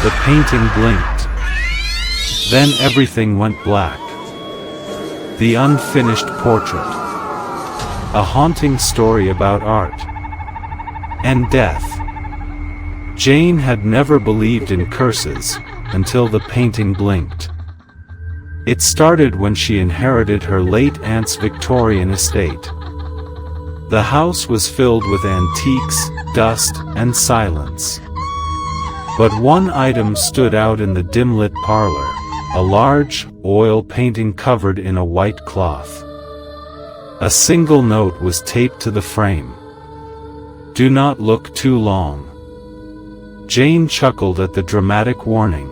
The painting blinked. Then everything went black. The unfinished portrait. A haunting story about art and death. Jane had never believed in curses until the painting blinked. It started when she inherited her late aunt's Victorian estate. The house was filled with antiques, dust, and silence. But one item stood out in the dim-lit parlor, a large, oil painting covered in a white cloth. A single note was taped to the frame. "Do not look too long." Jane chuckled at the dramatic warning.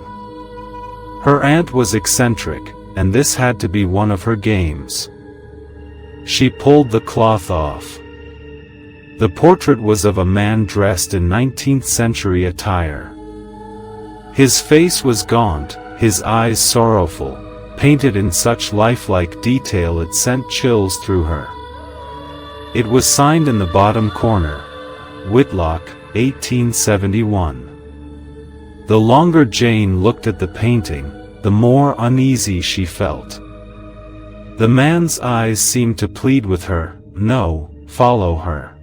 Her aunt was eccentric, and this had to be one of her games. She pulled the cloth off. The portrait was of a man dressed in 19th century attire. His face was gaunt, his eyes sorrowful, painted in such lifelike detail it sent chills through her. It was signed in the bottom corner, Whitlock, 1871. The longer Jane looked at the painting, the more uneasy she felt. The man's eyes seemed to plead with her, "No, follow her."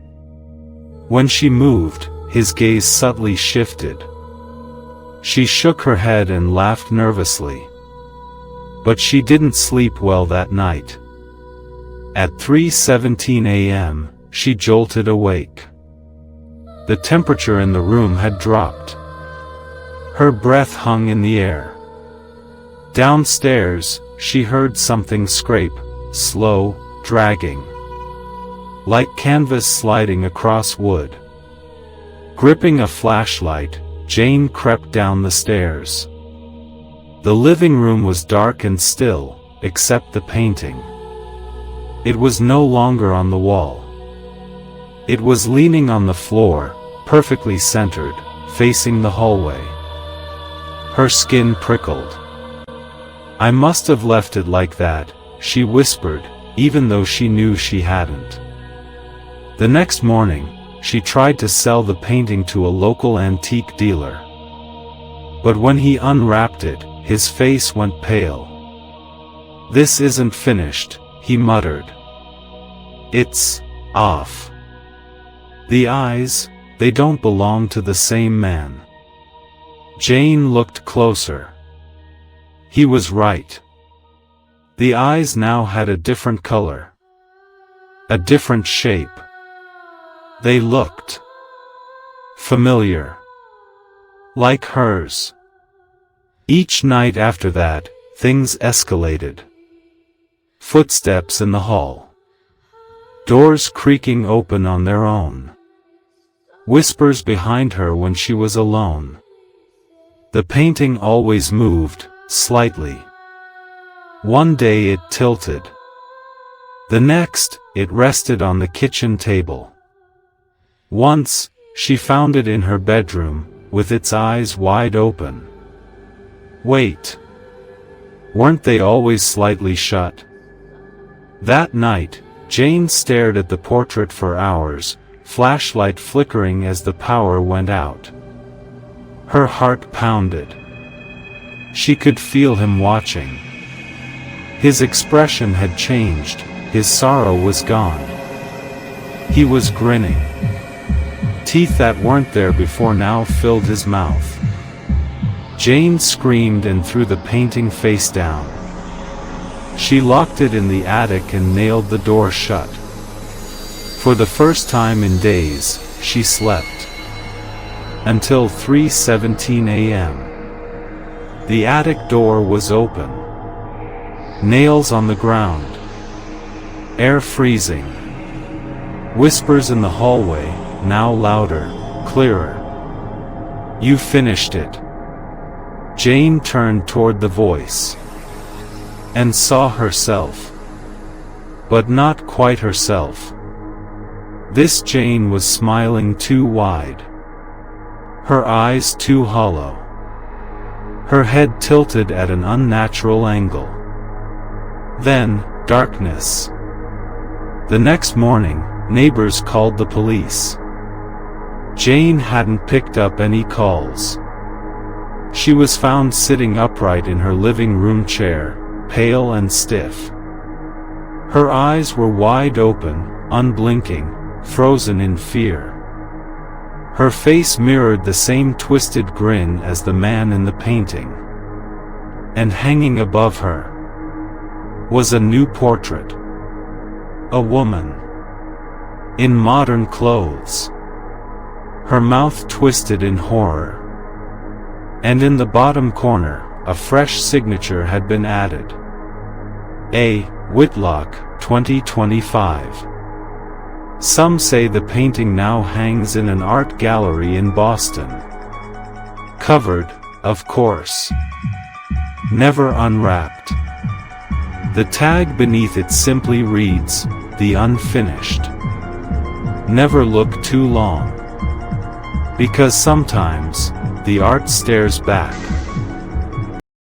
When she moved, his gaze subtly shifted. She shook her head and laughed nervously. But she didn't sleep well that night. At 3:17 a.m., she jolted awake. The temperature in the room had dropped. Her breath hung in the air. Downstairs, she heard something scrape, slow, dragging. Like canvas sliding across wood. Gripping a flashlight, Jane crept down the stairs. The living room was dark and still, except the painting. It was no longer on the wall. It was leaning on the floor, perfectly centered, facing the hallway. Her skin prickled. "I must have left it like that," she whispered, even though she knew she hadn't. The next morning, she tried to sell the painting to a local antique dealer. But when he unwrapped it, his face went pale. "This isn't finished," he muttered. "It's off. The eyes, they don't belong to the same man." Jane looked closer. He was right. The eyes now had a different color. A different shape. They looked familiar. Like hers. Each night after that, things escalated. Footsteps in the hall. Doors creaking open on their own. Whispers behind her when she was alone. The painting always moved, slightly. One day it tilted. The next, it rested on the kitchen table. Once, she found it in her bedroom, with its eyes wide open. Wait. Weren't they always slightly shut? That night, Jane stared at the portrait for hours, flashlight flickering as the power went out. Her heart pounded. She could feel him watching. His expression had changed, his sorrow was gone. He was grinning. Teeth that weren't there before now filled his mouth. Jane screamed and threw the painting face down. She locked it in the attic and nailed the door shut. For the first time in days, she slept. Until 3:17 a.m. The attic door was open. Nails on the ground. Air freezing. Whispers in the hallway, now louder, clearer. "You finished it." Jane turned toward the voice. And saw herself. But not quite herself. This Jane was smiling too wide. Her eyes too hollow. Her head tilted at an unnatural angle. Then, darkness. The next morning, neighbors called the police. Jane hadn't picked up any calls. She was found sitting upright in her living room chair, pale and stiff. Her eyes were wide open, unblinking, frozen in fear. Her face mirrored the same twisted grin as the man in the painting. And hanging above her was a new portrait. A woman. In modern clothes. Her mouth twisted in horror. And in the bottom corner, a fresh signature had been added. A. Whitlock, 2025. Some say the painting now hangs in an art gallery in Boston. Covered, of course. Never unwrapped. The tag beneath it simply reads, "The Unfinished." Never look too long. Because sometimes, the art stares back.